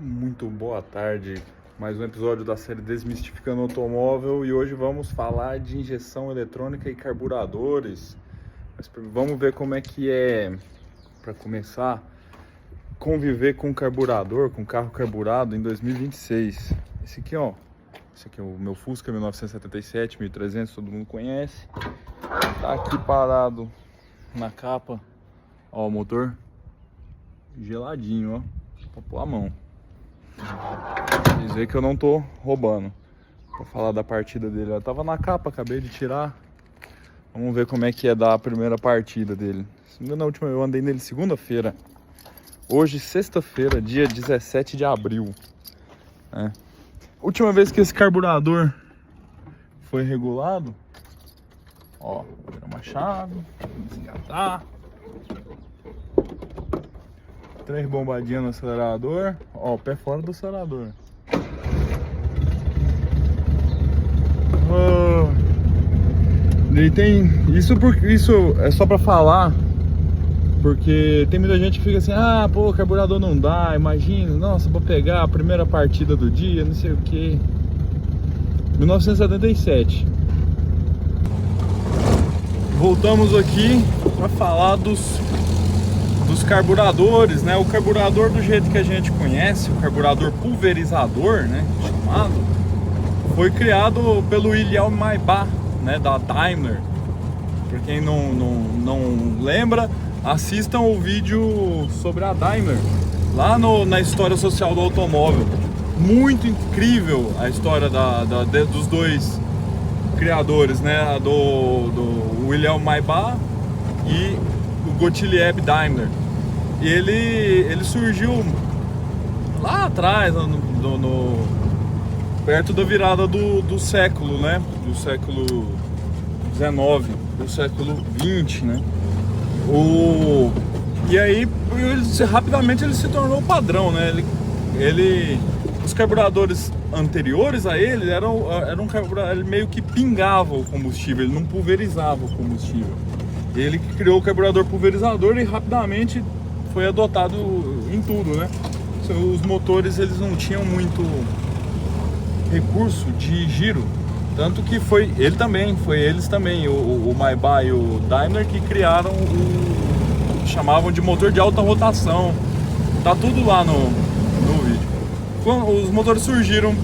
Muito boa tarde, mais um episódio da série Desmistificando o Automóvel e hoje vamos falar de injeção eletrônica e carburadores. Mas vamos ver como é que é, para começar, conviver com carburador, com carro carburado em 2026. Esse aqui é o meu Fusca 1977, 1300, todo mundo conhece. Tá aqui parado na capa, ó, o motor geladinho, ó, pra pôr a mão. Dizer que eu não tô roubando. Pra falar da partida dele, eu tava na capa, acabei de tirar. Vamos ver como é que é dar a primeira partida dele. Na última eu andei nele segunda-feira. Hoje, sexta-feira, dia 17 de abril. Última vez que esse carburador foi regulado. Ó, vou tirar uma chave, desengatar. 3 bombadinhas no acelerador. Ó, o pé fora do acelerador. E tem isso, porque isso é só pra falar, porque tem muita gente que fica assim: ah, pô, carburador não dá, imagina, nossa, vou pegar a primeira partida do dia, não sei o que. 1977. Voltamos aqui pra falar dos carburadores, né? O carburador do jeito que a gente conhece, o carburador pulverizador, né, chamado, foi criado pelo William Maybach, né, da Daimler. Por quem não lembra, assistam o vídeo sobre a Daimler lá na história social do automóvel. Muito incrível a história dos dois criadores, né, do William Maybach e o Gottlieb Daimler. E ele surgiu lá atrás, perto da virada do século, né? Do século XIX, do século XX, né? E aí, rapidamente ele se tornou padrão, né? Os carburadores anteriores a ele eram um carburador, ele meio que pingava o combustível, ele não pulverizava o combustível. Ele criou o carburador pulverizador e rapidamente foi adotado em tudo, né? Os motores, eles não tinham muito recurso de giro, tanto que foi eles também, o Maybach e o Daimler, que criaram chamavam de motor de alta rotação. Tá tudo lá no vídeo. Quando os motores surgiram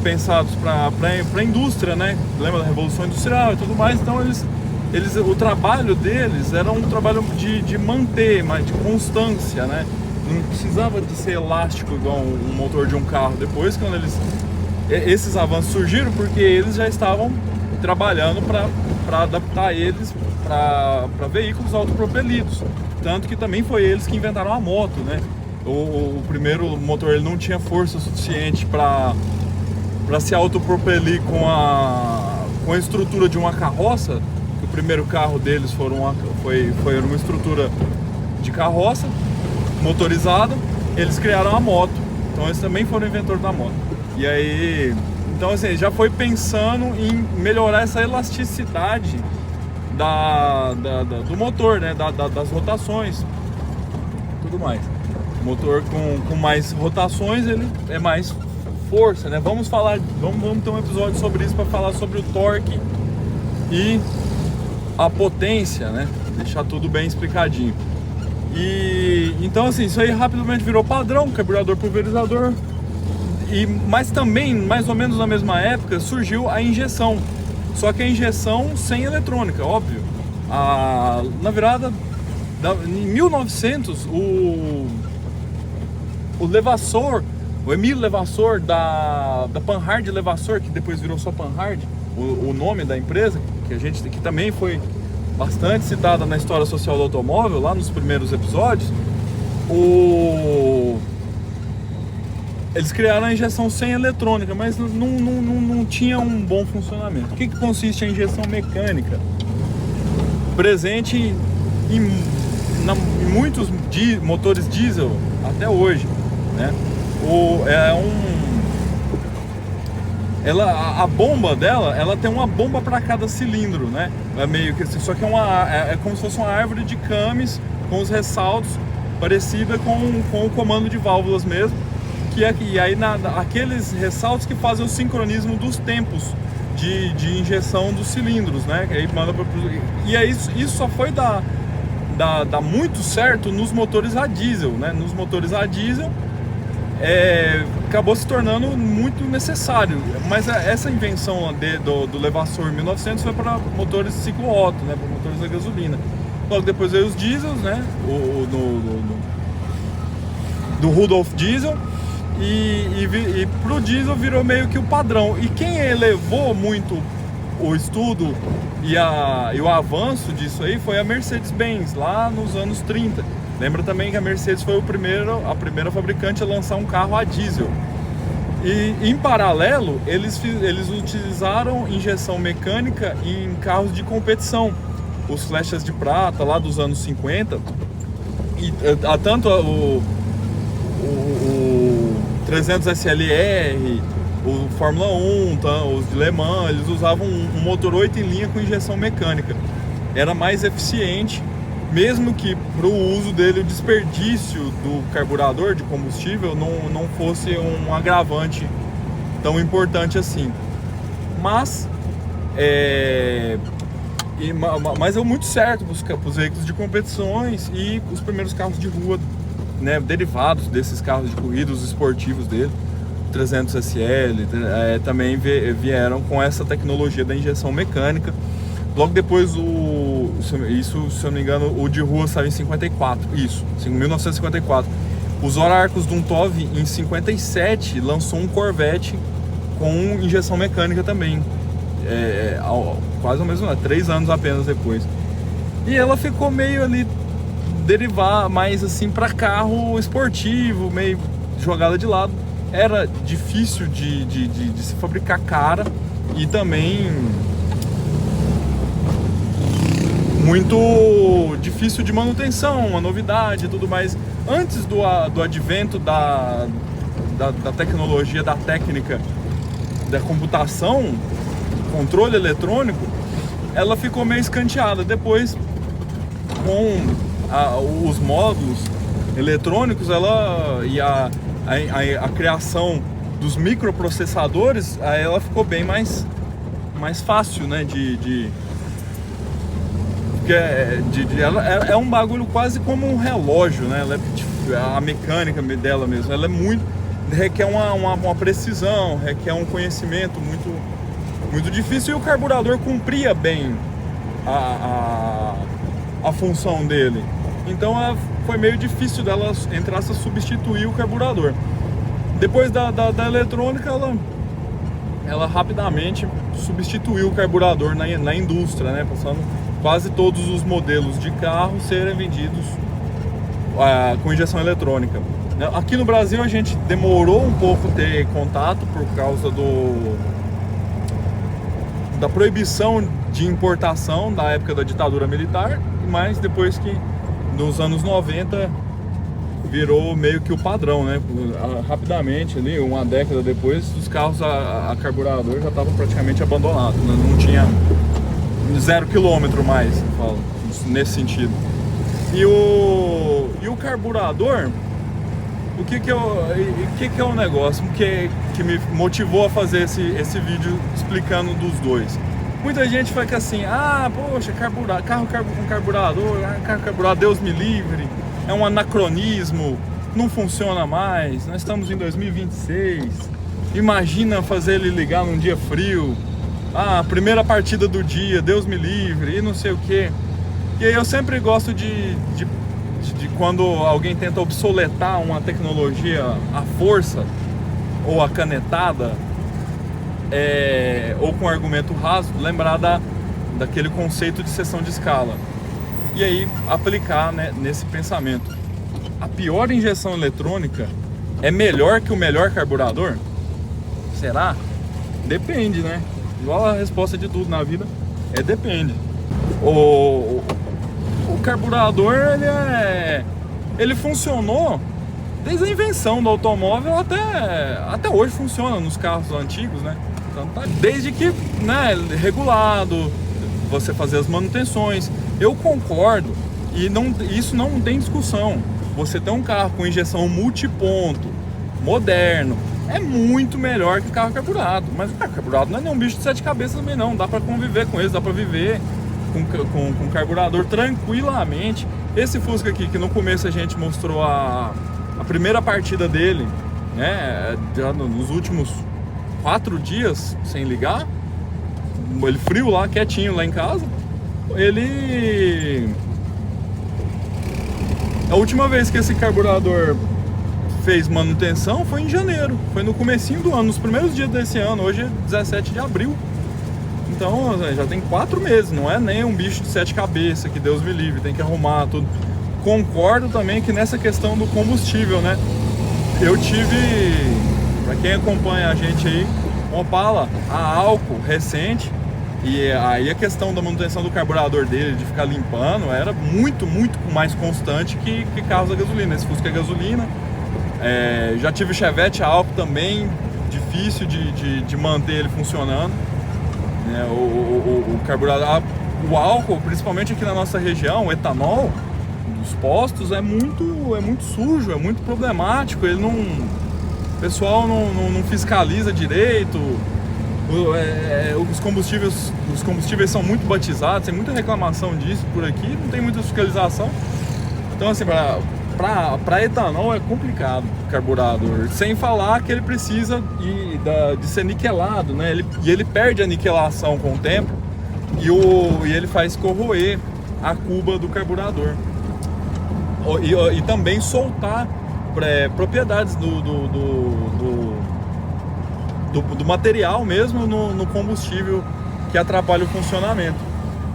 pensados para a indústria, né? Lembra da Revolução Industrial e tudo mais, então o trabalho deles era um trabalho de manter, mas de constância, né? Não precisava de ser elástico igual um motor de um carro. Depois, quando esses avanços surgiram, porque eles já estavam trabalhando para adaptar eles para veículos autopropelidos. Tanto que também foi eles que inventaram a moto, né? O primeiro motor, ele não tinha força suficiente para se autopropelir com a estrutura de uma carroça. O primeiro carro deles foi uma estrutura de carroça motorizada. Eles criaram a moto, então eles também foram inventores da moto. E aí, então assim, já foi pensando em melhorar essa elasticidade do motor, né, das rotações, tudo mais. O motor com mais rotações, ele é mais força, né? Vamos ter um episódio sobre isso, para falar sobre o torque e a potência, né? Deixar tudo bem explicadinho. E então assim, isso aí rapidamente virou padrão, carburador pulverizador. Mas também, mais ou menos na mesma época, surgiu a injeção. Só que a injeção sem eletrônica, óbvio. Na virada em 1900, o Levasseur, o Emile Levasseur da Panhard Levasseur, que depois virou só Panhard, o nome da empresa, que também foi bastante citada na história social do automóvel, lá nos primeiros episódios. Eles criaram a injeção sem eletrônica, mas não tinha um bom funcionamento. O que consiste a injeção mecânica? Presente em muitos motores diesel até hoje, né? A bomba dela, ela tem uma bomba para cada cilindro, né? É meio que só que é como se fosse uma árvore de cames com os ressaltos, parecida com o comando de válvulas mesmo. E aí aqueles ressaltos que fazem o sincronismo dos tempos de injeção dos cilindros, né? Aí manda e aí isso só foi dar muito certo nos motores a diesel, né? Nos motores a diesel acabou se tornando muito necessário, mas essa invenção do Levasseur em 1900 foi para motores ciclo Otto, né? Para motores a gasolina. Logo depois veio os diesels, né? Do Rudolf Diesel. E pro diesel virou meio que o padrão. E quem elevou muito o estudo e o avanço disso aí foi a Mercedes-Benz, lá nos anos 30. Lembra também que a Mercedes foi a primeira fabricante a lançar um carro a diesel. E em paralelo, eles utilizaram injeção mecânica em carros de competição. Os Flechas de Prata, lá dos anos 50. E tanto o 300 SLR, o Fórmula 1, os de Le Mans, eles usavam um motor 8 em linha com injeção mecânica. Era mais eficiente, mesmo que para o uso dele o desperdício do carburador de combustível não fosse um agravante tão importante assim. Mas deu muito certo para os veículos de competições e os primeiros carros de rua, né, derivados desses carros de corrida, os esportivos dele, 300 SL, também vieram com essa tecnologia da injeção mecânica. Logo depois, se eu não me engano, o de rua saiu em 54, em 1954. O Zora Arcos Duntov, em 57, lançou um Corvette com injeção mecânica também, quase ao mesmo tempo, 3 anos apenas depois. E ela ficou meio ali derivar mais assim para carro esportivo, meio jogada de lado. Era difícil de se fabricar cara e também muito difícil de manutenção, uma novidade e tudo mais. Antes do advento da tecnologia, da técnica da computação, controle eletrônico, ela ficou meio escanteada. Depois, com os módulos eletrônicos, e a criação dos microprocessadores, ela ficou bem mais fácil, né? Ela é um bagulho quase como um relógio, né? A mecânica dela mesmo, ela requer uma precisão, requer um conhecimento muito difícil, e o carburador cumpria bem a função dele. Então foi meio difícil dela, entre aspas, substituir o carburador. Depois da eletrônica, ela rapidamente substituiu o carburador na indústria, né? Passando quase todos os modelos de carro serem vendidos com injeção eletrônica. Aqui no Brasil a gente demorou um pouco ter contato por causa da proibição de importação da época da ditadura militar, mas depois que nos anos 90 virou meio que o padrão, né? Rapidamente ali, uma década depois, os carros a carburador já estavam praticamente abandonados, né? Não tinha 0 km mais, falo, nesse sentido. E o carburador, o que é o negócio que me motivou a fazer esse vídeo explicando dos dois? Muita gente fala que assim, poxa, carro com carburador, carro carburador, Deus me livre, é um anacronismo, não funciona mais, nós estamos em 2026, imagina fazer ele ligar num dia frio, primeira partida do dia, Deus me livre, e não sei o que. E aí eu sempre gosto de quando alguém tenta obsoletar uma tecnologia à força ou à canetada, ou com argumento raso, lembrar daquele conceito de seção de escala e aí aplicar, né, nesse pensamento. A pior injeção eletrônica é melhor que o melhor carburador? Será? Depende, né? Igual a resposta de tudo na vida, depende. O carburador, ele funcionou desde a invenção do automóvel até hoje, funciona nos carros antigos, né? Desde que, né, regulado, você fazer as manutenções. Eu concordo, e isso não tem discussão. Você tem um carro com injeção multiponto, moderno. É muito melhor que carro carburado. Mas o carro carburado não é nenhum bicho de 7 cabeças também não. Dá para conviver com eles, dá para viver com carburador tranquilamente. Esse Fusca aqui, que no começo a gente mostrou a primeira partida dele, né, já nos últimos 4 dias sem ligar, ele frio lá, quietinho lá em casa, a última vez que esse carburador fez manutenção foi em janeiro, foi no comecinho do ano, nos primeiros dias desse ano. Hoje é 17 de abril. Então já tem 4 meses, não é nem um bicho de 7 cabeças, que Deus me livre, tem que arrumar tudo. Concordo também que nessa questão do combustível, né? Eu tive, para quem acompanha a gente aí, um Opala a álcool recente, e aí a questão da manutenção do carburador dele, de ficar limpando, era muito mais constante que carros a gasolina. Esse Fusca é gasolina. Já tive Chevette a álcool também, difícil de manter ele funcionando. O carburador, o álcool, principalmente aqui na nossa região, o etanol dos postos é muito sujo, é muito problemático. O pessoal não fiscaliza direito. Os combustíveis são muito batizados, tem muita reclamação disso por aqui, não tem muita fiscalização. Então, assim, para etanol é complicado o carburador, sem falar que ele precisa de ser niquelado, né? Ele perde a niquelação com o tempo e ele faz corroer a cuba do carburador e também soltar propriedades do material mesmo no combustível, que atrapalha o funcionamento.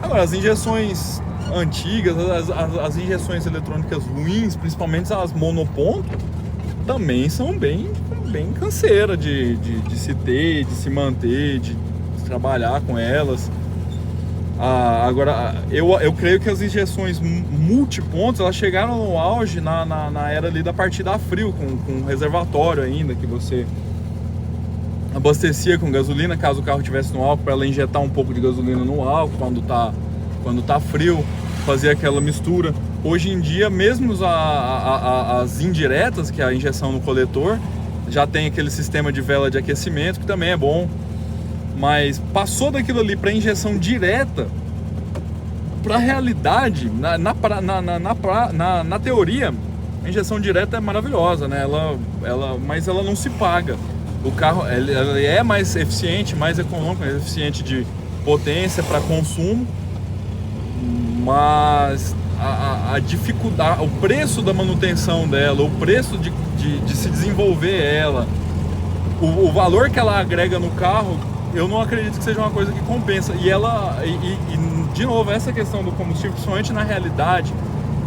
Agora, as injeções antigas, as injeções eletrônicas ruins, principalmente as monoponto, também são bem canseira de se ter, de se manter, de trabalhar com elas. Agora, eu creio que as injeções multipontos, elas chegaram no auge na era ali da partida a frio, com reservatório ainda, que você abastecia com gasolina, caso o carro estivesse no álcool, para ela injetar um pouco de gasolina no álcool quando tá frio, fazer aquela mistura. Hoje em dia, mesmo as indiretas, que é a injeção no coletor, já tem aquele sistema de vela de aquecimento, que também é bom. Mas passou daquilo ali para injeção direta, para a realidade, na teoria, a injeção direta é maravilhosa, né? Mas ela não se paga. O carro ela é mais eficiente, mais econômico, mais eficiente de potência para consumo, mas a dificuldade, o preço da manutenção dela, o preço de se desenvolver ela, o valor que ela agrega no carro, eu não acredito que seja uma coisa que compensa. E de novo, essa questão do combustível, principalmente na realidade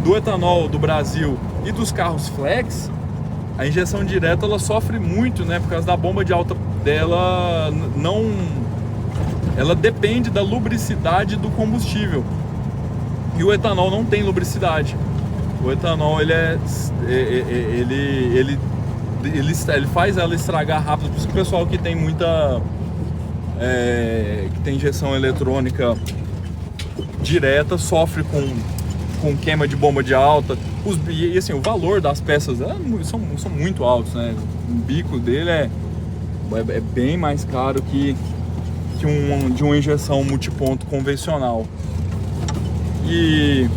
do etanol do Brasil e dos carros flex, a injeção direta ela sofre muito, né? Por causa da bomba de alta dela, ela depende da lubricidade do combustível. E o etanol não tem lubricidade. O etanol ele faz ela estragar rápido. Por isso que o pessoal que tem que tem injeção eletrônica direta sofre com queima de bomba de alta. E assim, o valor das peças são muito altos, né? O bico dele é bem mais caro que de uma injeção multiponto convencional. E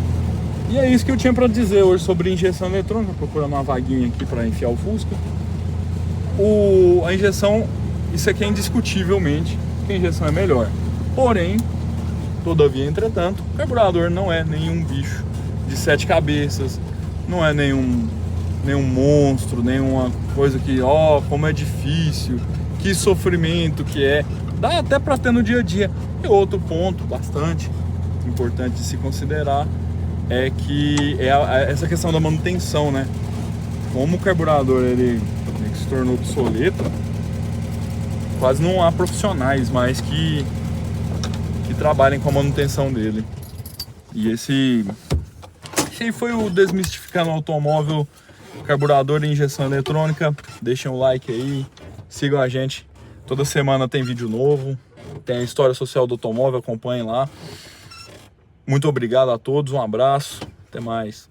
é isso que eu tinha para dizer hoje sobre injeção eletrônica, procurando uma vaguinha aqui para enfiar o Fusca. A injeção, isso aqui é indiscutivelmente que a injeção é melhor. Porém, todavia, entretanto, o carburador não é nenhum bicho de 7 cabeças, não é nenhum monstro, nenhuma coisa que, como é difícil, que sofrimento que é. Dá até para ter no dia a dia. E outro ponto bastante importante de se considerar é que essa questão da manutenção, né? Como o carburador ele se tornou obsoleto, quase não há profissionais mais que trabalhem com a manutenção dele. E esse aí foi o Desmistificando o Automóvel, carburador e injeção eletrônica. Deixem um like aí, sigam a gente. Toda semana tem vídeo novo, tem a história social do automóvel, acompanhem lá. Muito obrigado a todos, um abraço, até mais.